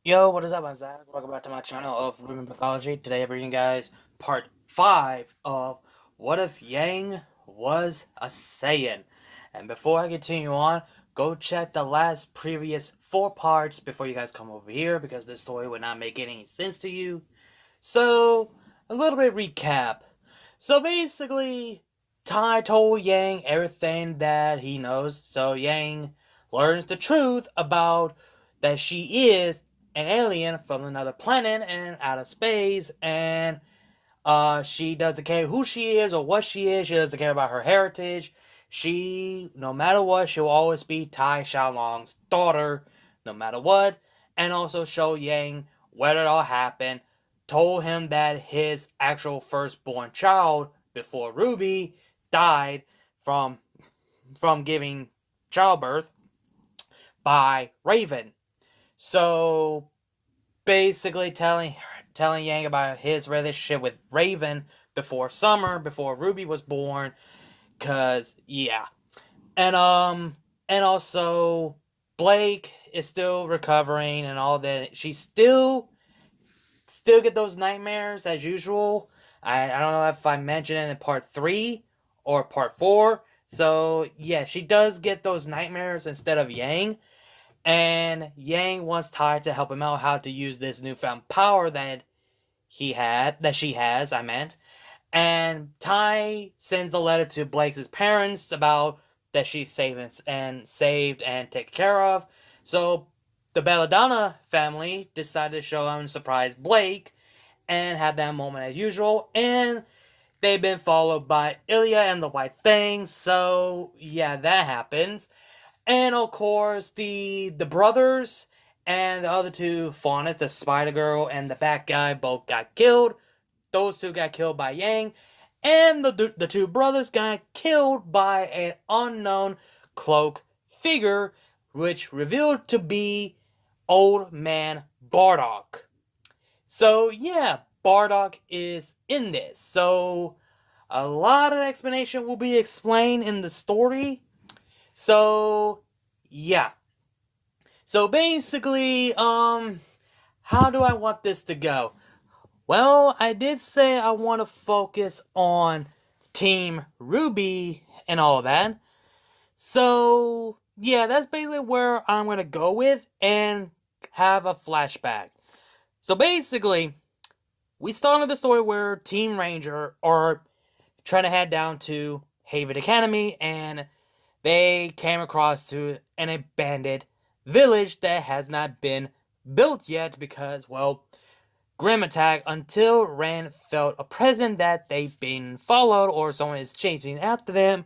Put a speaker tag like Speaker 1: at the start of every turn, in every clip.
Speaker 1: Yo, what is up? I'm Zach. Welcome back to my channel of RWBY Mythology. Today I'm bringing you guys part 5 of What If Yang Was a Saiyan? And before I continue on, go check the last previous 4 parts before you guys come over here because this story would not make any sense to you. So, a little bit recap. So basically, Tai told Yang everything that he knows, so Yang learns the truth about that she is an alien from another planet and out of space, and she doesn't care who she is or what she is. She doesn't care about her heritage. She, no matter what, she'll always be Tai Xiaolong's daughter, no matter what. And also show Yang where it all happened. Told him that his actual firstborn child before Ruby died from giving childbirth by Raven. So basically telling Yang about his relationship with Raven before Summer, before Ruby was born, cause yeah. And also Blake is still recovering and all that. She still get those nightmares as usual. I don't know if I mentioned it in part 3 or part 4. So yeah, she does get those nightmares instead of Yang. And Yang wants Tai to help him out how to use this newfound power that she has, I meant. And Tai sends a letter to Blake's parents about that she's saved and taken care of. So the Belladonna family decided to show up and surprise Blake and have that moment as usual. And they've been followed by Ilya and the White Fang. So yeah, that happens. And of course, the brothers and the other two Faunus, the Spider Girl and the Bat Guy, both got killed. Those two got killed by Yang. And the two brothers got killed by an unknown cloak figure, which revealed to be Old Man Bardock. So yeah, Bardock is in this. So a lot of explanation will be explained in the story. So yeah. So basically, how do I want this to go? Well, I did say I want to focus on Team RWBY and all that. So, yeah, that's basically where I'm going to go with and have a flashback. So basically, we started the story where Team Ranger are trying to head down to Haven Academy, and they came across to an abandoned village that has not been built yet because, well, Grim attack until Rand felt a presence that they've been followed or someone is chasing after them.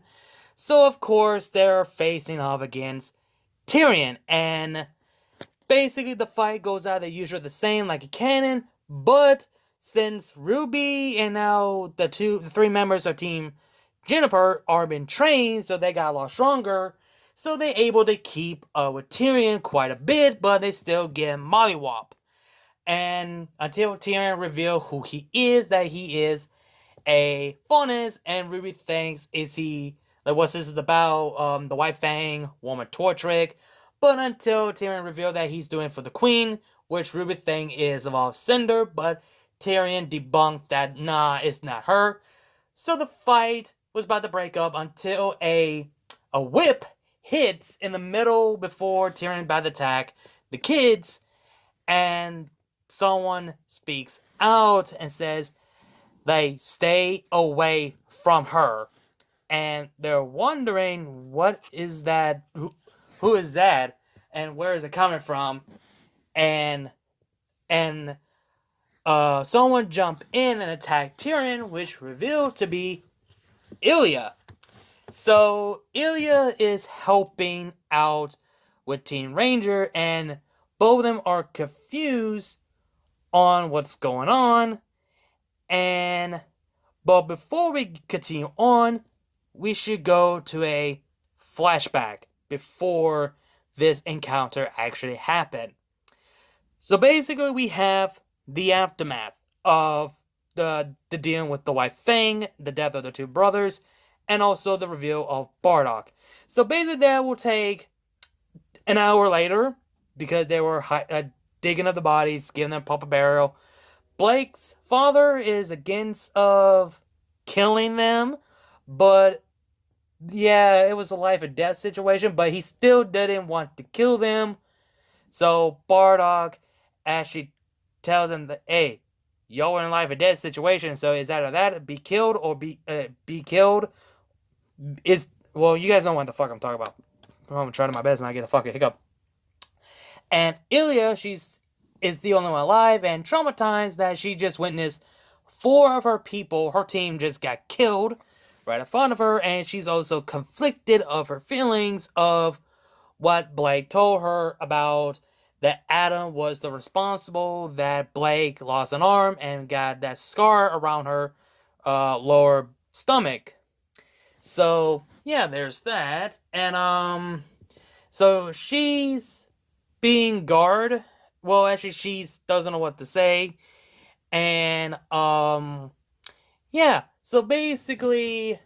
Speaker 1: So of course they're facing off against Tyrion, and basically the fight goes out the usual the same like a cannon, but since Ruby and now the three members of Team Juniper are been trained, so they got a lot stronger, so they're able to keep with Tyrion quite a bit, but they still get mollywop. And until Tyrion reveals who he is, that he is a Faunus, and Ruby thinks is he like what's this is about? The White Fang, Woman Tortrick. But until Tyrion revealed that he's doing for the Queen, which Ruby thinks is of Cinder, but Tyrion debunked that nah, it's not her. So the fight was about to break up until a whip hits in the middle before Tyrion about to attack the kids, and someone speaks out and says they stay away from her, and they're wondering what is that, who is that, and where is it coming from, and someone jump in and attack Tyrion, which revealed to be Ilya. So Ilya is helping out with Team Ranger, and both of them are confused on what's going on. And but before we continue on, we should go to a flashback before this encounter actually happened. So basically we have the aftermath of the dealing with the White Fang, the death of the two brothers, and also the reveal of Bardock. So basically that will take an hour later because they were digging up the bodies, giving them proper burial. Blake's father is against of killing them, but yeah, it was a life or death situation, but he still didn't want to kill them. So Bardock actually tells him that, hey, y'all are in a life or death situation, so is either that be killed or be killed. Well, you guys know what the fuck I'm talking about. I'm trying my best not get a fucking hiccup. And Ilya, is the only one alive and traumatized that she just witnessed 4 of her people, her team, just got killed right in front of her, and she's also conflicted of her feelings of what Blake told her about that Adam was the responsible, that Blake lost an arm and got that scar around her lower stomach. So yeah, there's that. And so she's being guard. Well, actually, she doesn't know what to say. And yeah. So basically,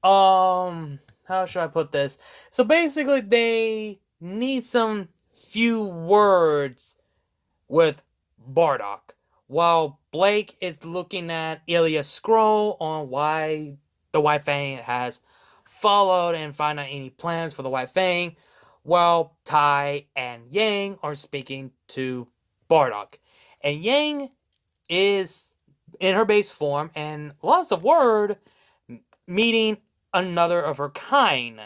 Speaker 1: how should I put this? So basically, they need some few words with Bardock, while Blake is looking at Ilya's scroll on why the White Fang has followed and find out any plans for the White Fang, while Tai and Yang are speaking to Bardock. And Yang is in her base form and lots of word meeting another of her kind.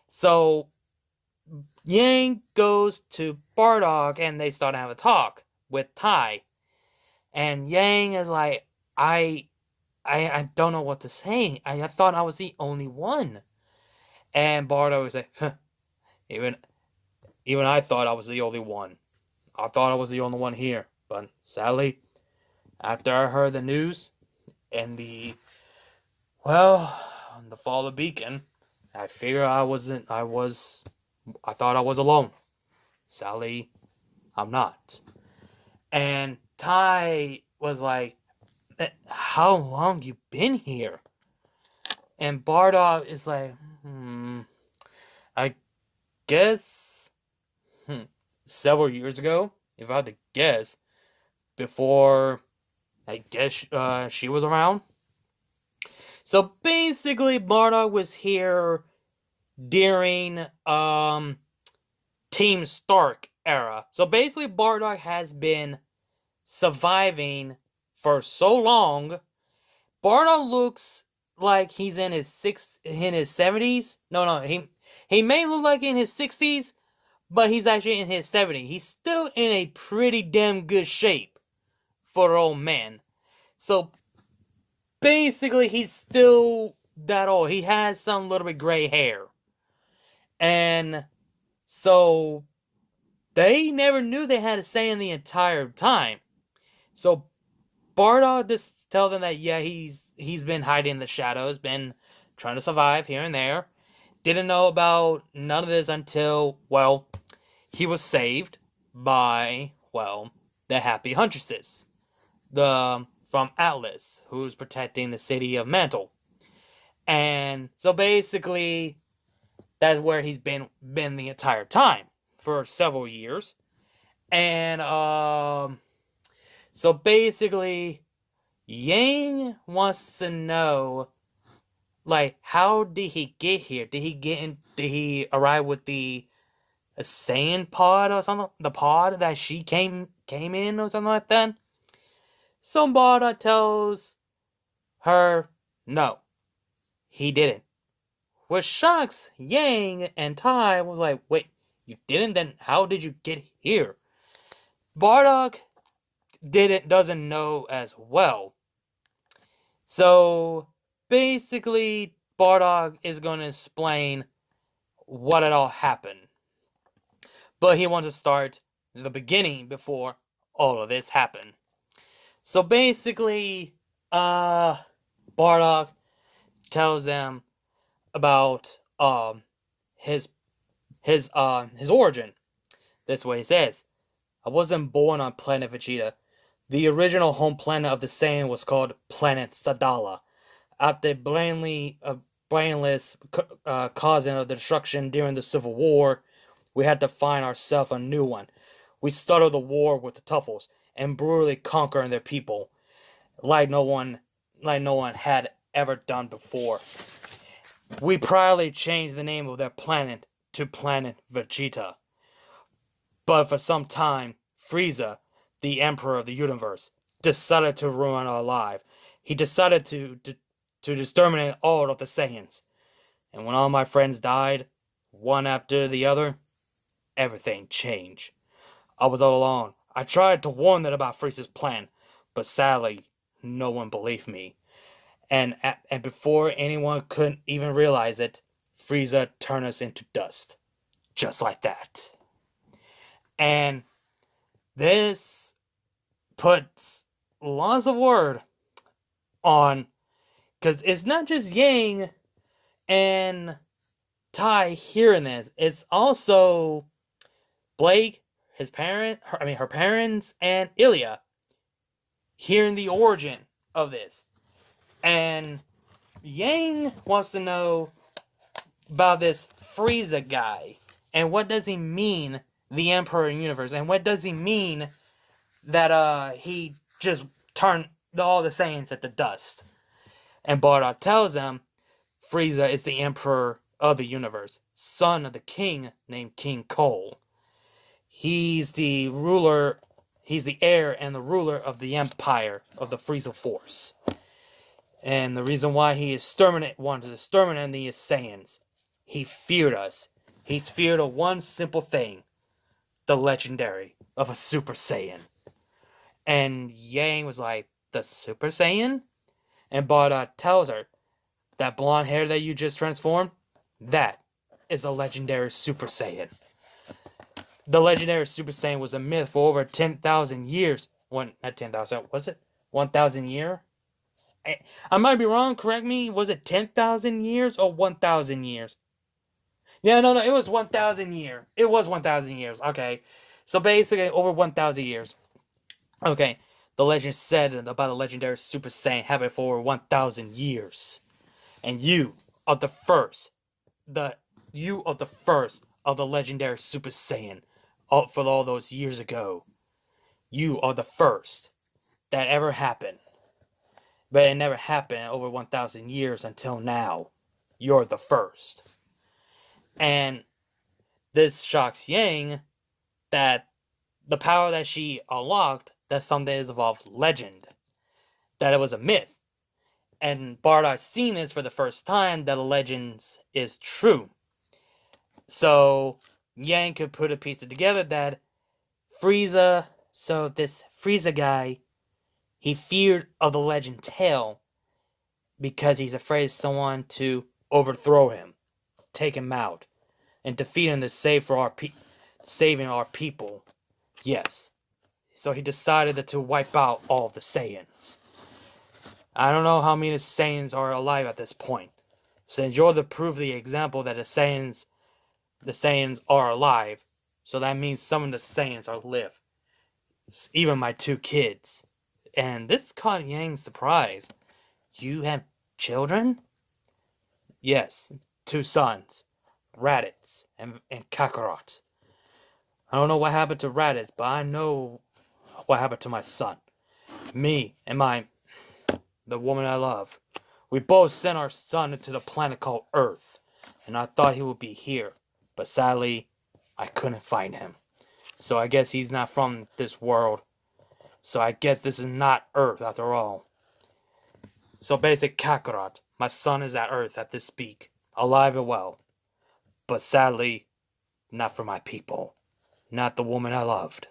Speaker 1: So Yang goes to Bardock and they start to have a talk with Tai. And Yang is like, I don't know what to say. I thought I was the only one. And Bardock is like, huh, even I thought I was the only one. I thought I was the only one here. But sadly, after I heard the news and the fall of Beacon, I figured I thought I was alone. Sadly, I'm not. And Tai was like, how long you been here? And Bardock is like, I guess several years ago, if I had to guess, before I guess she was around. So basically, Bardock was here during Team Stark era. So basically, Bardock has been surviving for so long. Bardock looks like he's in his 70s. No, he may look like in his 60s, but he's actually in his 70s. He's still in a pretty damn good shape for an old man. So basically, he's still that old. He has some little bit gray hair. And so they never knew they had a Saiyan the entire time. So Bardock just tell them that yeah, he's been hiding in the shadows, been trying to survive here and there. Didn't know about none of this until, well, he was saved by, well, the Happy Huntresses. From Atlas, who's protecting the city of Mantle. And so basically, that's where he's been the entire time for several years. And so basically, Yang wants to know, like, how did he get here? Did he arrive with the Saiyan pod or something? The pod that she came in or something like that? Somebody tells her no, he didn't. Which shocks Yang and Tai was like, wait, you didn't? Then how did you get here? Bardock doesn't know as well. So basically, Bardock is going to explain what it all happened. But he wants to start the beginning before all of this happened. So basically, Bardock tells them about his origin. That's what he says. I wasn't born on planet Vegeta. The original home planet of the Saiyan was called Planet Sadala. After brainless causing of the destruction during the Civil War, we had to find ourselves a new one. We started the war with the Tuffles and brutally conquering their people like no one had ever done before. We proudly changed the name of their planet to Planet Vegeta. But for some time, Frieza, the Emperor of the Universe, decided to ruin our life. He decided to exterminate all of the Saiyans. And when all my friends died, one after the other, everything changed. I was all alone. I tried to warn them about Frieza's plan, but sadly, no one believed me. And before anyone could even realize it, Frieza turned us into dust. Just like that. And this puts lots of word on, because it's not just Yang and Tai hearing this. It's also Blake, her parents, and Ilya hearing the origin of this. And Yang wants to know about this Frieza guy. And what does he mean, the Emperor in the Universe? And what does he mean that he just turned all the Saiyans into dust? And Bardock tells them Frieza is the Emperor of the Universe, son of the king named King Cole. He's the heir and the ruler of the Empire of the Frieza Force. And the reason why he wanted to exterminate the Saiyans, he feared us. He's feared of one simple thing, the legendary of a Super Saiyan. And Yang was like, the Super Saiyan? And Bardock tells her, that blonde hair that you just transformed, that is a legendary Super Saiyan. The legendary Super Saiyan was a myth for over 10,000 years. Not 10,000, was it? 1,000 years? I might be wrong, correct me. Was it 10,000 years or 1,000 years? Yeah, no, it was 1,000 years. It was 1,000 years, okay. So basically, over 1,000 years. Okay, the legend said about the legendary Super Saiyan happened for over 1,000 years. And you are the first of the legendary Super Saiyan for all those years ago. You are the first that ever happened. But it never happened over 1,000 years until now. You're the first. And this shocks Yang that the power that she unlocked, that something is evolved legend. That it was a myth. And Bardock seen this for the first time, that the legends is true. So Yang could put a piece together that Frieza, so this Frieza guy, he feared of the legend tale because he's afraid of someone to overthrow him, take him out, and defeat him to saving our people. Yes. So he decided to wipe out all of the Saiyans. I don't know how many Saiyans are alive at this point. Since you're the proof of the example that the Saiyans are alive, so that means some of the Saiyans are live. Even my 2 kids. And this caught Yang's surprise. You have children? Yes, 2 sons. Raditz and Kakarot. I don't know what happened to Raditz, but I know what happened to my son. Me and the woman I love. We both sent our son to the planet called Earth, and I thought he would be here, but sadly, I couldn't find him. So I guess he's not from this world. So I guess this is not Earth after all. So basic Kakarot, my son is at Earth at this speak, alive and well. But sadly, not for my people. Not the woman I loved.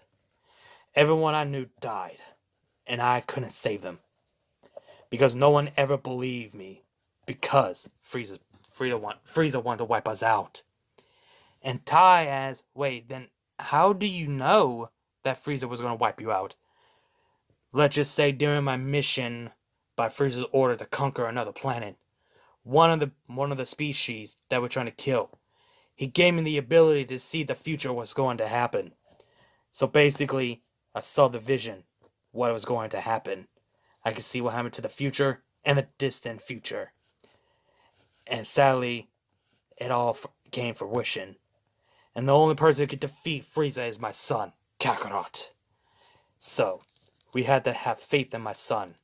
Speaker 1: Everyone I knew died, and I couldn't save them. Because no one ever believed me. Because Frieza wanted to wipe us out. And Tai asks, wait, then how do you know that Frieza was going to wipe you out? Let's just say during my mission, by Frieza's order to conquer another planet, one of the species that we're trying to kill, he gave me the ability to see the future was going to happen. So basically, I saw the vision, what was going to happen. I could see what happened to the future and the distant future. And sadly, it all came to fruition. And the only person who could defeat Frieza is my son, Kakarot. So, we had to have faith in my son.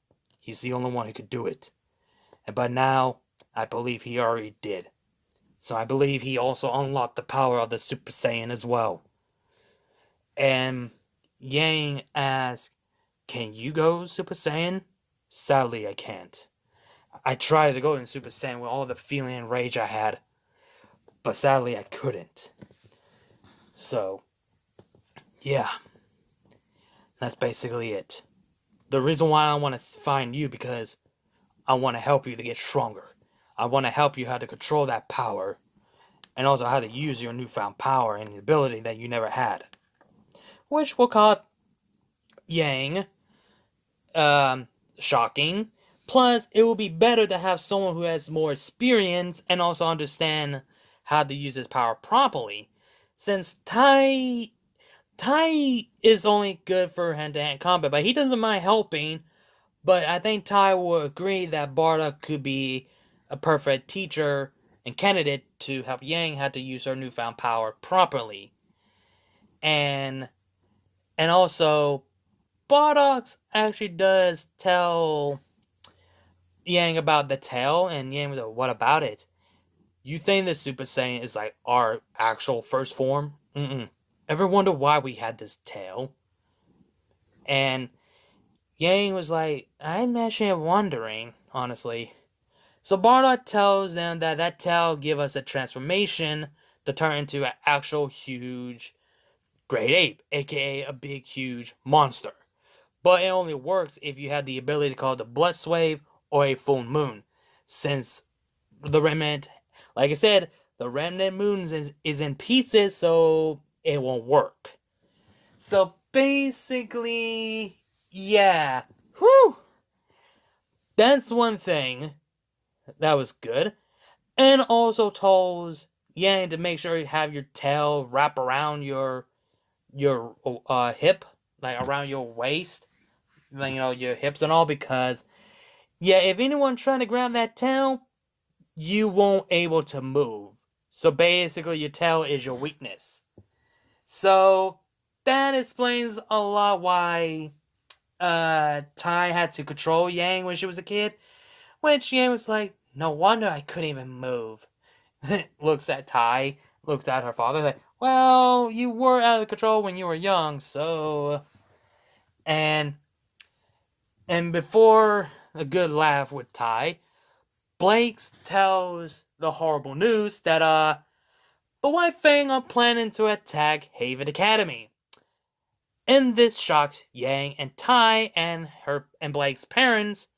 Speaker 1: He's the only one who could do it. And by now, I believe he already did. So I believe he also unlocked the power of the Super Saiyan as well. And Yang asked, can you go Super Saiyan? Sadly, I can't. I tried to go in Super Saiyan with all the feeling and rage I had, but sadly I couldn't. So, yeah, that's basically it. The reason why I want to find you, because I want to help you to get stronger. I want to help you how to control that power, and also how to use your newfound power and ability that you never had. Which we'll call Yang. Shocking. Plus, it will be better to have someone who has more experience and also understand how to use his power properly. Since Tai is only good for hand-to-hand combat, but he doesn't mind helping. But I think Tai will agree that Bardock could be a perfect teacher and candidate to help Yang how to use her newfound power properly. And also, Bardock actually does tell Yang about the tail, and Yang was like, what about it? You think the Super Saiyan is like our actual first form? Ever wonder why we had this tail? And Yang was like, I'm actually wondering, honestly. So Bardock tells them that tail give us a transformation to turn into an actual huge great ape, aka a big huge monster. But it only works if you have the ability to call it the blood swave or a full moon. Since the remnant, like I said, the remnant moons is in pieces, so it won't work. So basically, yeah. Whew. That's one thing that was good. And also told Yang to make sure you have your tail wrap around your hip, like around your waist, like, you know, your hips and all, because yeah, if anyone trying to grab that tail, you won't able to move. So basically, your tail is your weakness. So that explains a lot why Tai had to control Yang when she was a kid. Which Yang was like, no wonder I couldn't even move. Looks at Tai, looks at her father, like, well, you were out of control when you were young, so. And before a good laugh with Tai, Blake tells the horrible news that the White Fang are planning to attack Haven Academy. And this shocks Yang and Tai and Blake's parents.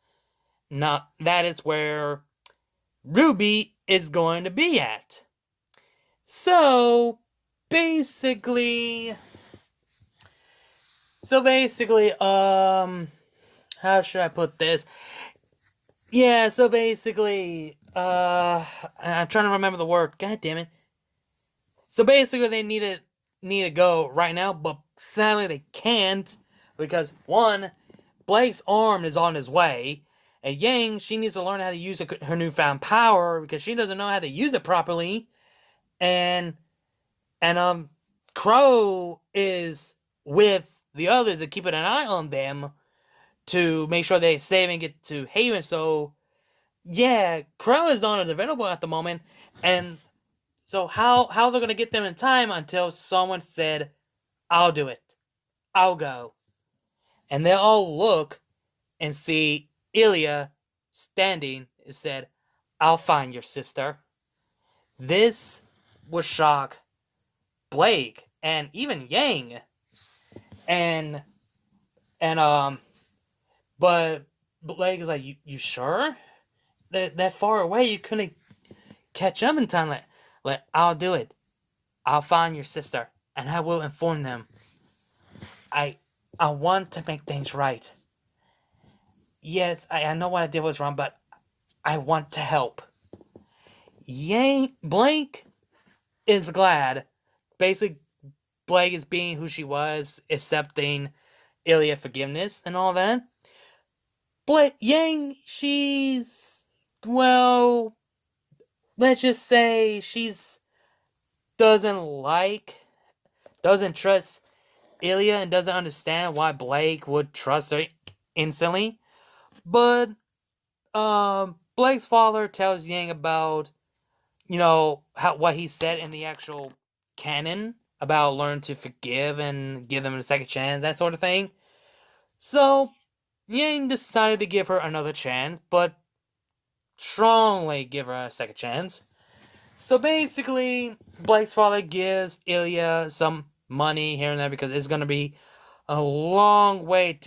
Speaker 1: Now that is where RWBY is going to be at. So basically, how should I put this? Yeah, so basically, I'm trying to remember the word. God damn it. So basically, they need to go right now, but sadly they can't because one, Blake's arm is on his way, and Yang, she needs to learn how to use her newfound power because she doesn't know how to use it properly, and Crow is with the others to keep an eye on them to make sure they save and get to Haven. So yeah, Crow is unavailable at the moment, and so how they're gonna get them in time until someone said, I'll do it. I'll go. And they all look and see Ilya standing and said, I'll find your sister. This would shock Blake and even Yang. And but Blake is like, you sure? That far away you couldn't catch up in time. Like, I'll do it. I'll find your sister and I will inform them. I want to make things right. Yes, I know what I did was wrong, but I want to help. Blake is glad. Basically, Blake is being who she was, accepting Ilya forgiveness and all that. Yang, she's, well, let's just say doesn't trust Ilya and doesn't understand why Blake would trust her instantly. But Blake's father tells Yang about, what he said in the actual canon about learn to forgive and give them a second chance, that sort of thing. So Yang decided to give her another chance, but strongly give her a second chance. So basically, Blake's father gives Ilya some money here and there because it's going to be a long way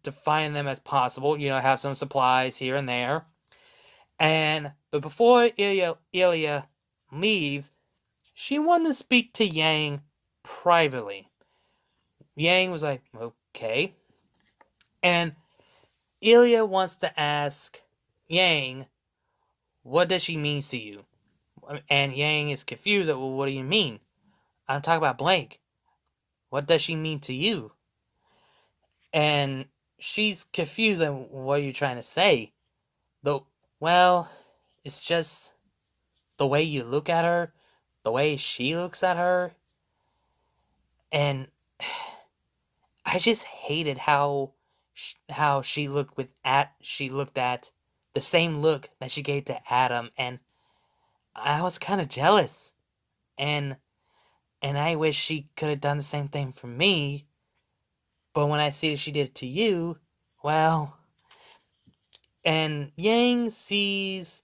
Speaker 1: to find them as possible. Have some supplies here and there. But before Ilya leaves, she wanted to speak to Yang privately. Yang was like, okay. And Ilya wants to ask Yang, what does she mean to you? And Yang is confused. Well, what do you mean? I'm talking about Blake. What does she mean to you? And she's confused. What are you trying to say? Well, it's just the way you look at her, the way she looks at her, and I just hated how she looked at the same look that she gave to Adam, and I was kind of jealous, and I wish she could have done the same thing for me. But when I see that she did it to you, well, and Yang sees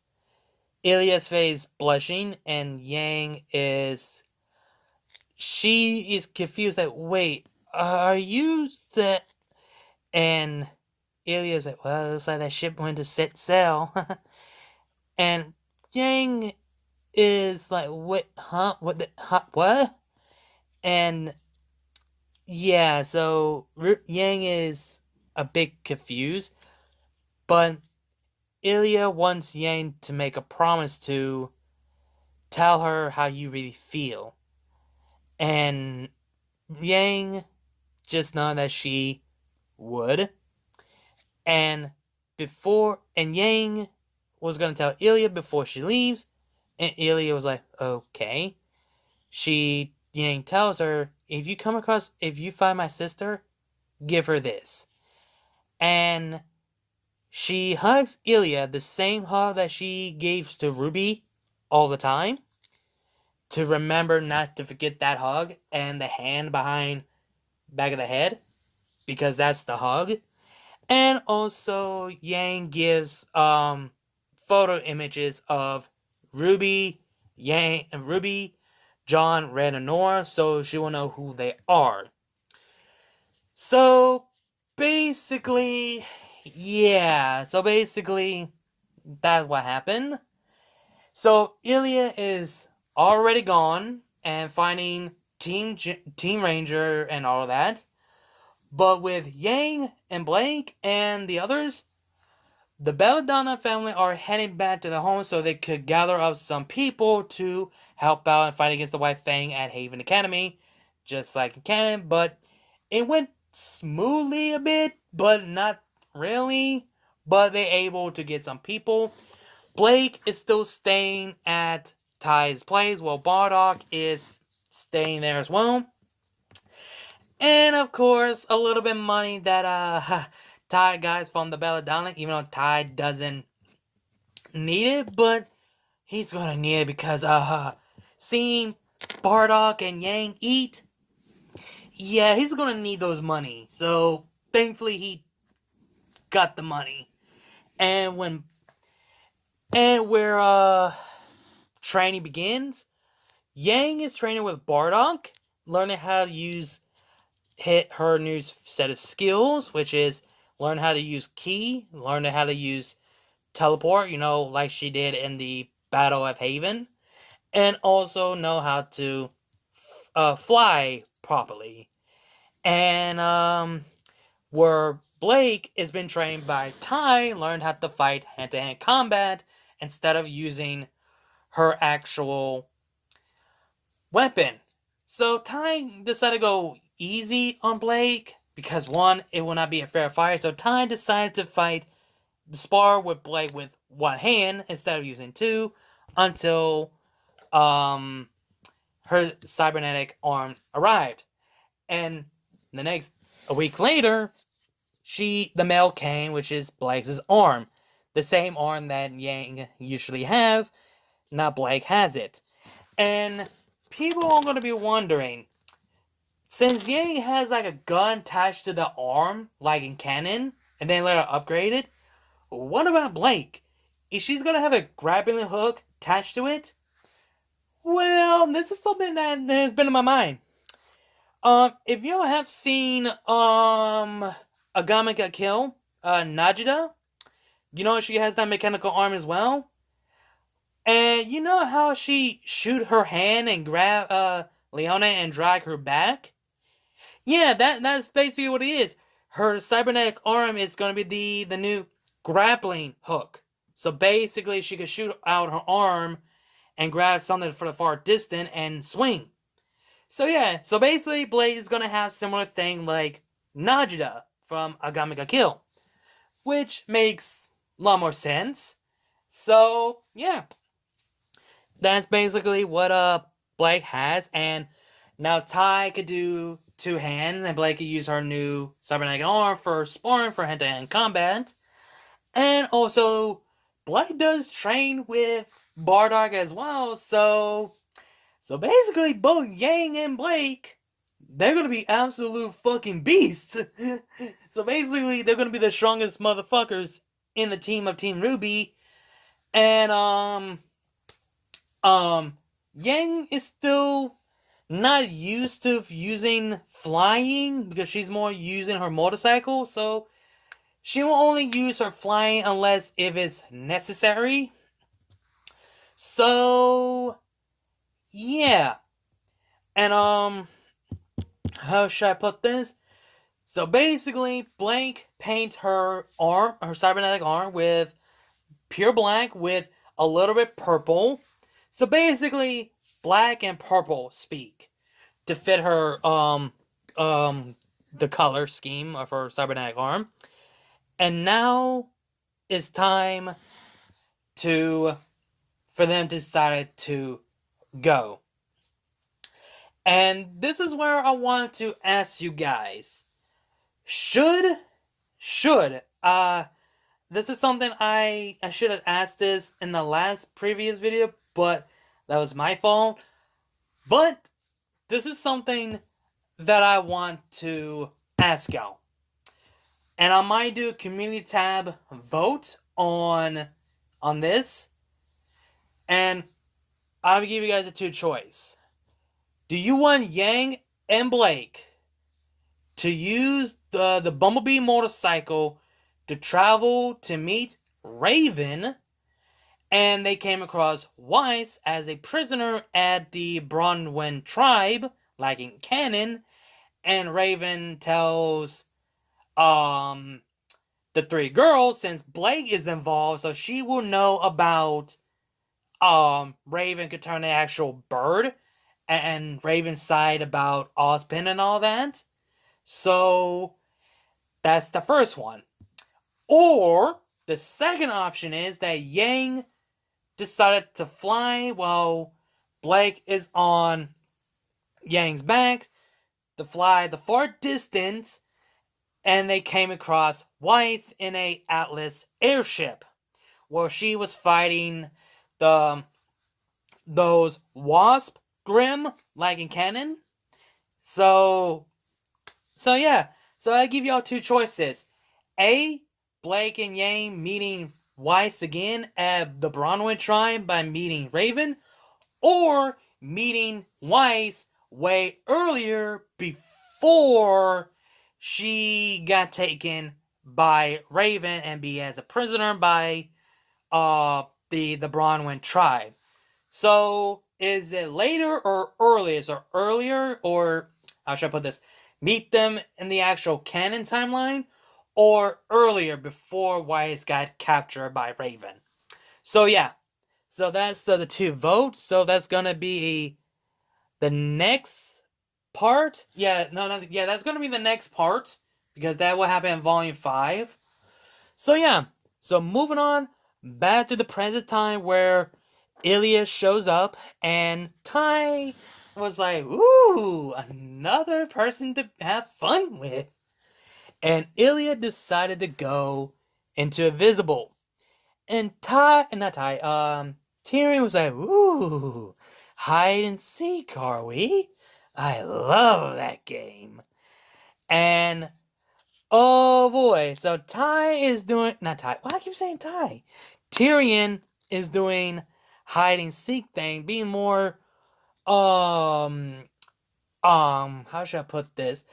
Speaker 1: Ilya's face blushing, and she is confused that, wait, are you the, and Ilya's like, well, it looks like that ship went to set sail. And Yang is like, what, huh? What? And yeah, so Yang is a bit confused, but Ilya wants Yang to make a promise to tell her how you really feel. And Yang just know that she would. And Yang was going to tell Ilya before she leaves, and Ilya was like, okay. Yang tells her, if you find my sister, give her this. And she hugs Ilya, the same hug that she gave to RWBY all the time, to remember not to forget that hug and the hand behind back of the head, because that's the hug. And also, Yang gives photo images of RWBY, John, Red, and Nora, so she will know who they are. So basically, that's what happened. So Ilya is already gone and finding Team Ranger and all of that. But with Yang and Blake and the others, the Belladonna family are heading back to the home so they could gather up some people to help out and fight against the White Fang at Haven Academy, just like in canon. But it went smoothly a bit, but not really. But they're able to get some people. Blake is still staying at Ty's place, while Bardock is staying there as well. And of course, a little bit of money that Ty guys from the Belladonna, even though Ty doesn't need it, but he's gonna need it because seeing Bardock and Yang eat, yeah, he's gonna need those money. So thankfully he got the money. And where training begins, Yang is training with Bardock, learning how to hit her new set of skills, which is learn how to use ki, learn how to use teleport, like she did in the Battle of Haven, and also know how to fly properly. And where Blake has been trained by Ty, learned how to fight hand-to-hand combat instead of using her actual weapon. So Ty decided to go easy on Blake because, one, it will not be a fair fight. So Ty decided to spar with Blake with one hand instead of using two until her cybernetic arm arrived. And a week later, the mail came, which is Blake's arm. The same arm that Yang usually have. Now Blake has it. And people are going to be wondering, since Yang has like a gun attached to the arm, like in canon, and then later upgraded, what about Blake? Is she going to have a grappling hook attached to it? Well, this is something that has been in my mind. If you have seen Agami Got Kill, Najida, you know she has that mechanical arm as well. And you know how she shoot her hand and grab Leona and drag her back? Yeah, that's basically what it is. Her cybernetic arm is going to be the new grappling hook. So basically she could shoot out her arm and grab something for the far distance and swing. So yeah, so basically Blade is going to have similar thing like Najida from Agami Ga Kill, which makes a lot more sense. So yeah, that's basically what Blake has. And now Tai could do two hands, and Blake could use her new cybernetic arm for sparring for hand-to-hand combat. And also, Blake does train with Bardock as well, so basically both Yang and Blake, they're gonna be absolute fucking beasts. So basically, they're gonna be the strongest motherfuckers in the team of Team RWBY. And Yang is still not used to using flying because she's more using her motorcycle, so she will only use her flying unless if it's necessary. So yeah. And how should I put this? So basically, Blake paints her arm, her cybernetic arm, with pure black with a little bit purple. So basically, black and purple speak to fit her the color scheme of her cybernetic arm. And now it's time for them to decide to go. And this is where I want to ask you guys. Should this is something I should have asked this in the previous video, but that was my fault. But this is something that I want to ask y'all. And I might do a community tab vote on this. And I'll give you guys a two choice. Do you want Yang and Blake to use the Bumblebee motorcycle to travel to meet Raven, and they came across Weiss as a prisoner at the Bronwyn tribe, like in canon, and Raven tells the three girls, since Blake is involved, so she will know about Raven could turn the actual bird, and Raven's side about Ozpin and all that. So that's the first one. Or the second option is that Yang decided to fly while Blake is on Yang's back to fly the far distance, and they came across Weiss in a Atlas airship where she was fighting those Wasp Grim, like in canon. So yeah. So I give y'all two choices. A, Blake and Yang meeting Weiss again at the Bronwyn tribe by meeting Raven, or meeting Weiss way earlier before she got taken by Raven and be as a prisoner by the Bronwyn tribe. So is it later or earlier? Or earlier, or how should I put this? Meet them in the actual canon timeline, or earlier before Weiss got captured by Raven. So yeah, so that's the two votes. So that's gonna be the next part. Yeah, that's gonna be the next part, because that will happen in Volume 5. So yeah, so moving on back to the present time where Ilya shows up, and Tai was like, ooh, another person to have fun with. And Ilya decided to go into Invisible. And Tyrion was like, ooh, hide and seek, are we? I love that game. And, oh boy, so Ty is doing, not Ty, why I keep saying Ty? Tyrion is doing hide and seek thing, being more, how should I put this?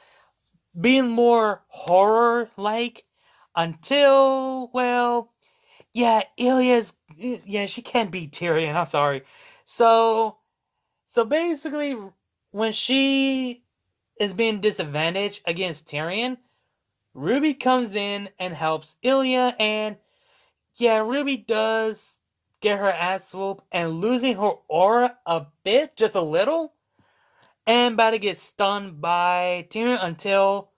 Speaker 1: Being more horror-like until, well, yeah, she can't beat Tyrion, I'm sorry. So basically, when she is being disadvantaged against Tyrion, RWBY comes in and helps Ilya, and yeah, RWBY does get her ass whooped and losing her aura a bit, just a little, and about to get stunned by Tyrion until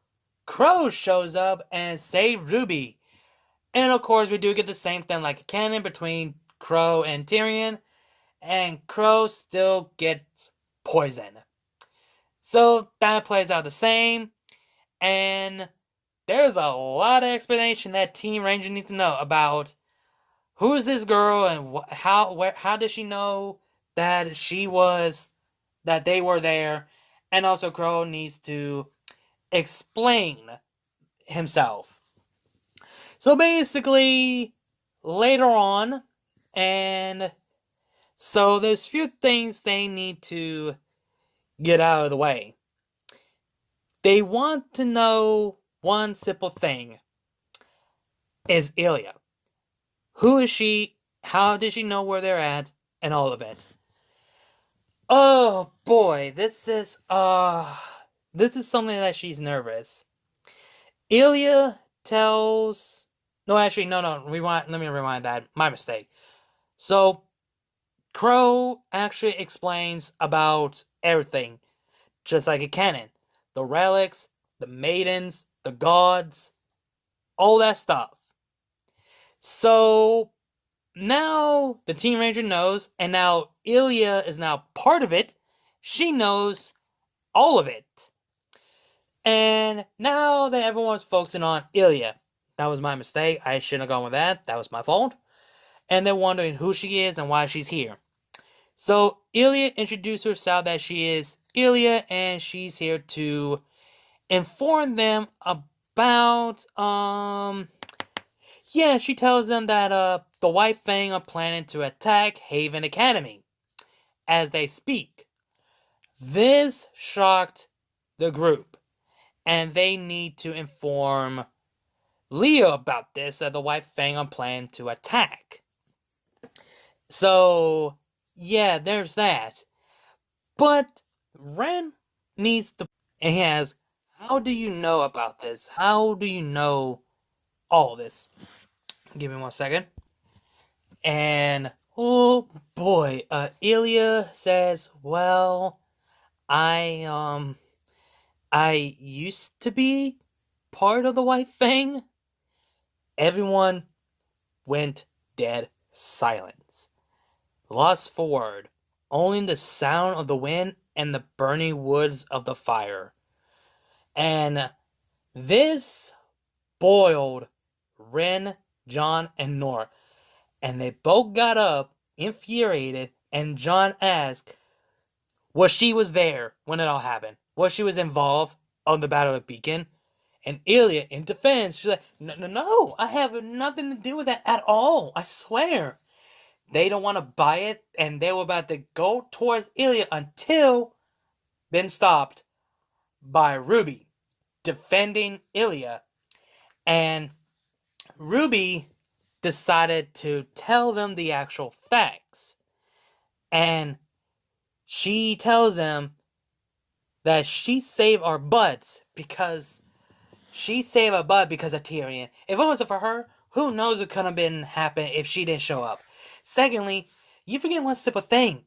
Speaker 1: Crow shows up and saves RWBY. And of course, we do get the same thing like a canon between Crow and Tyrion, and Crow still gets poisoned. So that plays out the same, and there's a lot of explanation that Team Ranger needs to know about who is this girl and how does she know that that they were there, and also Crow needs to explain himself. So basically, later on, and so there's few things they need to get out of the way. They want to know one simple thing. Is Ilya. Who is she? How did she know where they're at? And all of it. Oh boy, this is something that she's nervous. Ilya tells... No, actually, no, let me rewind that. My mistake. So, Crow actually explains about everything, just like a canon. The relics, the maidens, the gods, all that stuff. So, now the Team Ranger knows, and now Ilya is now part of it. She knows all of it. And now that everyone's focusing on Ilya, that was my mistake. I shouldn't have gone with that. That was my fault. And they're wondering who she is and why she's here. So Ilya introduced herself that she is Ilya, and she's here to inform them about, she tells them that, the White Fang are planning to attack Haven Academy as they speak. This shocked the group, and they need to inform Leo about this, that the White Fang are planning to attack. So, yeah, there's that. But Ren needs to... And he asks, how do you know about this? How do you know all this? Give me 1 second. And, oh boy, Ilya says, well, I used to be part of the White Fang. Everyone went dead silence. Lost for word. Only the sound of the wind and the burning woods of the fire. And this boiled Ren, John, and Nora. And they both got up, infuriated, and John asked, was she was there when it all happened? Was she was involved on the Battle of Beacon? And Ilya, in defense, she's like, no, I have nothing to do with that at all, I swear. They don't want to buy it, and they were about to go towards Ilya until been stopped by RWBY defending Ilya. And RWBY decided to tell them the actual facts. And she tells them that she saved our butts because of Tyrion. If it wasn't for her, who knows what could have been happen if she didn't show up. Secondly, you forget one simple thing.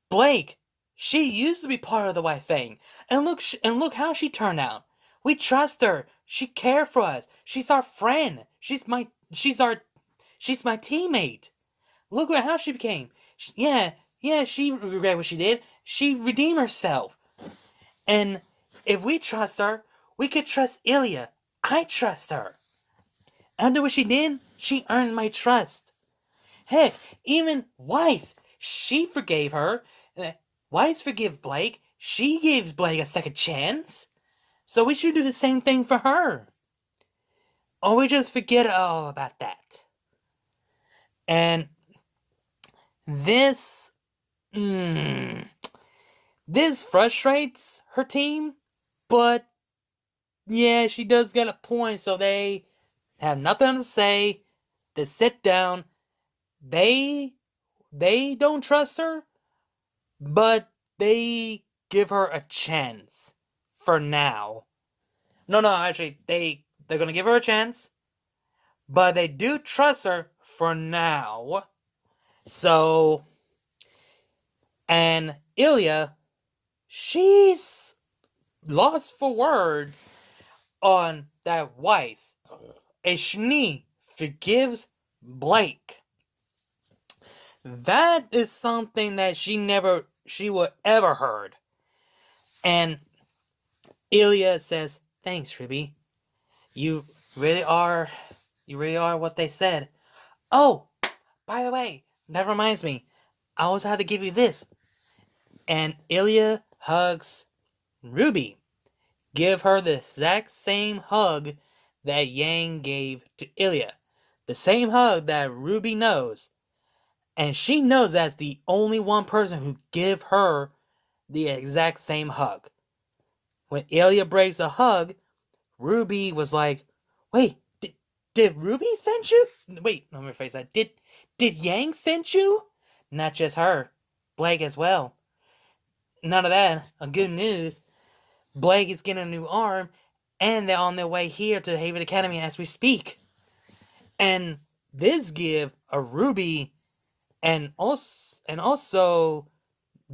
Speaker 1: Blake, she used to be part of the White Fang, and look how she turned out. We trust her. She cared for us. She's our friend. She's my teammate. Look at how she became. She regret what she did. she redeemed herself. And if we trust her, we could trust Ilya. I trust her. After what she did, she earned my trust. Heck, even Weiss, she forgave her. Weiss forgave Blake. She gave Blake a second chance. So we should do the same thing for her. Or we just forget all about that. And this... this frustrates her team. But, yeah, she does get a point. So they have nothing to say. They sit down. They don't trust her. But they give her a chance. For now. No, actually, they're gonna give her a chance. But they do trust her for now. So, and Ilya, she's lost for words on that Weiss. And she forgives Blake. That is something that she would ever heard. And Ilya says, "Thanks, RWBY. You really are what they said. Oh, by the way, that reminds me. I also had to give you this." And Ilya hugs RWBY. Give her the exact same hug that Yang gave to Ilya. The same hug that RWBY knows. And she knows that's the only one person who give her the exact same hug. When Ilya breaks a hug, RWBY was like, "Wait, did RWBY send you? Wait, let me rephrase that. Did Yang send you?" Not just her, Blake as well. None of that. Good news. Blake is getting a new arm, and they're on their way here to Haven Academy as we speak. And this give a RWBY and also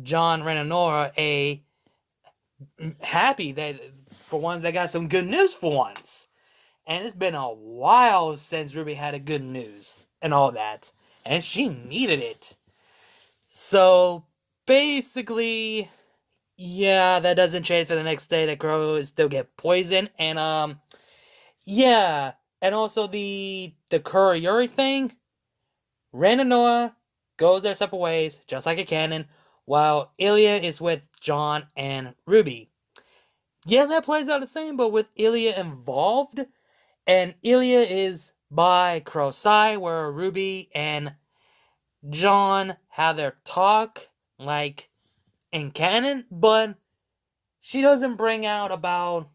Speaker 1: John Renanora a happy that for once they got some good news for once. And it's been a while since RWBY had a good news and all that. And she needed it. So, basically, yeah, that doesn't change for the next day. That girl still get poisoned. And, yeah. And also the Kuriyuri thing. Ren and Noah goes their separate ways, just like a canon, while Ilya is with John and RWBY. Yeah, that plays out the same, but with Ilya involved. And Ilya is by Crow's side, where RWBY and John have their talk, like in canon, but she doesn't bring out about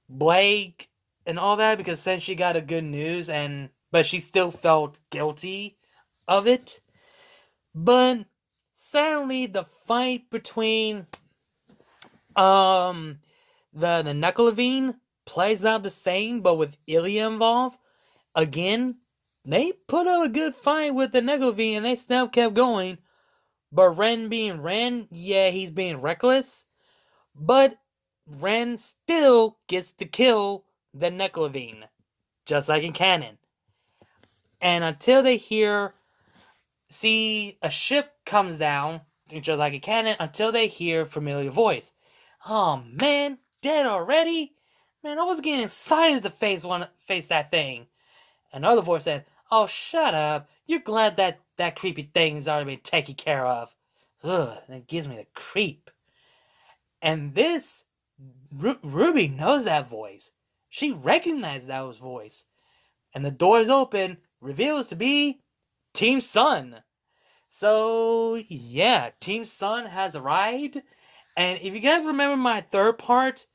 Speaker 1: Blake and all that, because since she got a good news, but she still felt guilty of it. But sadly, the fight between the Knuckleavine plays out the same, but with Ilya involved. Again, they put up a good fight with the Knuckleavine, and they still kept going. But Ren being Ren, yeah, he's being reckless. But Ren still gets to kill the Knuckleavine, just like in canon. And until they see a ship comes down, just like in canon, until they hear familiar voice. Oh man, dead already? Man, I was getting excited to face that thing. Another voice said, "Oh, shut up. You're glad that creepy thing's already been taken care of." Ugh, that gives me the creep. And this, RWBY knows that voice. She recognized that voice. And the doors open, reveals to be Team Sun. So, yeah, Team Sun has arrived. And if you guys remember my third part,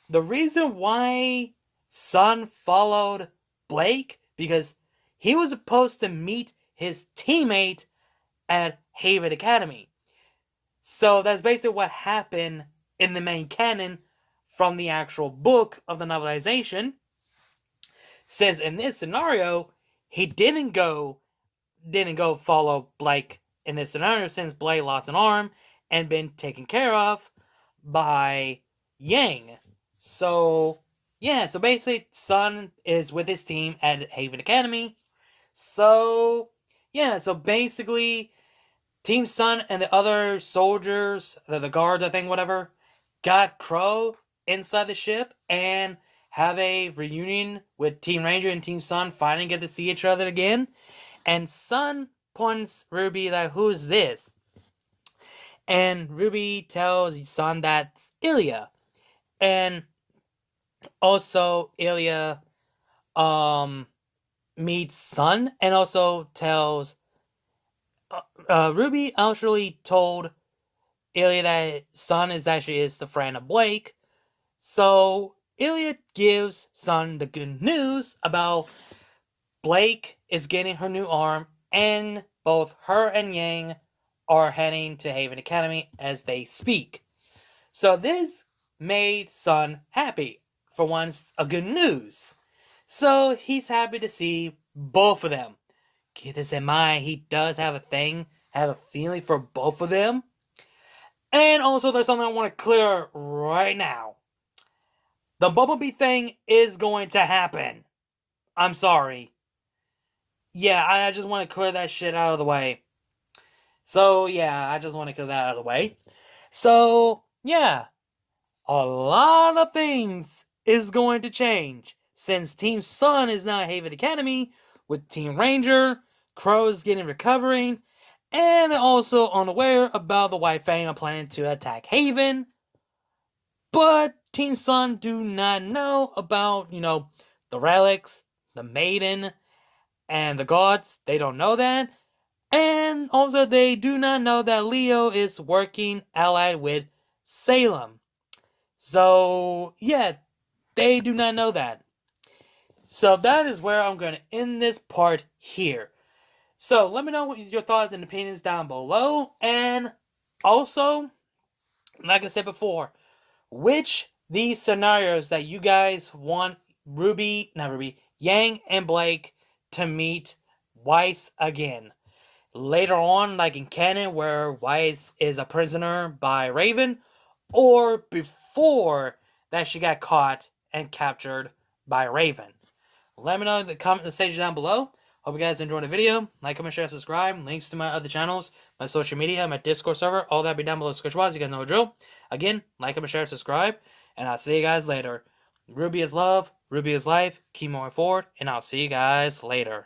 Speaker 1: the reason why Sun followed Blake, because he was supposed to meet his teammate at Haven Academy. So that's basically what happened in the main canon from the actual book of the novelization. Since in this scenario, he didn't go follow Blake in this scenario, since Blake lost an arm and been taken care of by Yang. So, yeah, so basically, Sun is with his team at Haven Academy. So, yeah, so basically, Team Sun and the other soldiers, the guards, I think, whatever, got Crow inside the ship and have a reunion with Team Ranger and Team Sun, finally get to see each other again. And Sun points Ruby like, who's this? And Ruby tells Sun that's Ilya. And also Ilya meets Sun and also tells Ruby actually told Ilya that Sun is the friend of Blake. So Ilya gives Sun the good news about Blake is getting her new arm, and both her and Yang are heading to Haven Academy as they speak. So this made Sun happy. For once, a good news. So he's happy to see both of them. Keep this in mind, he does have a feeling for both of them. And also, there's something I want to clear right now. The Bumblebee thing is going to happen. I'm sorry. Yeah, I just want to clear that shit out of the way. So, yeah, I just want to clear that out of the way. So, yeah, a lot of things is going to change. Since Team Sun is now at Haven Academy, with Team Ranger, Crow's getting recovering, and also unaware about the White Fang are planning to attack Haven. But Team Sun do not know about, the relics, the maiden, and the gods. They don't know that. And also they do not know that Leo is working allied with Salem. So, yeah, they do not know that. So that is where I'm going to end this part here. So let me know what your thoughts and opinions down below. And also, like I said before, which these scenarios that you guys want Yang and Blake to meet Weiss again. Later on, like in canon, where Weiss is a prisoner by Raven, or before that she got caught and captured by Raven. Let me know in the comment section down below. Hope you guys enjoyed the video. Like, comment, share, subscribe. Links to my other channels, my social media, my Discord server, all that be down below description. You guys know the drill. Again, like, comment, share, subscribe, and I'll see you guys later. RWBY is love, RWBY is life. Keep moving forward, and I'll see you guys later.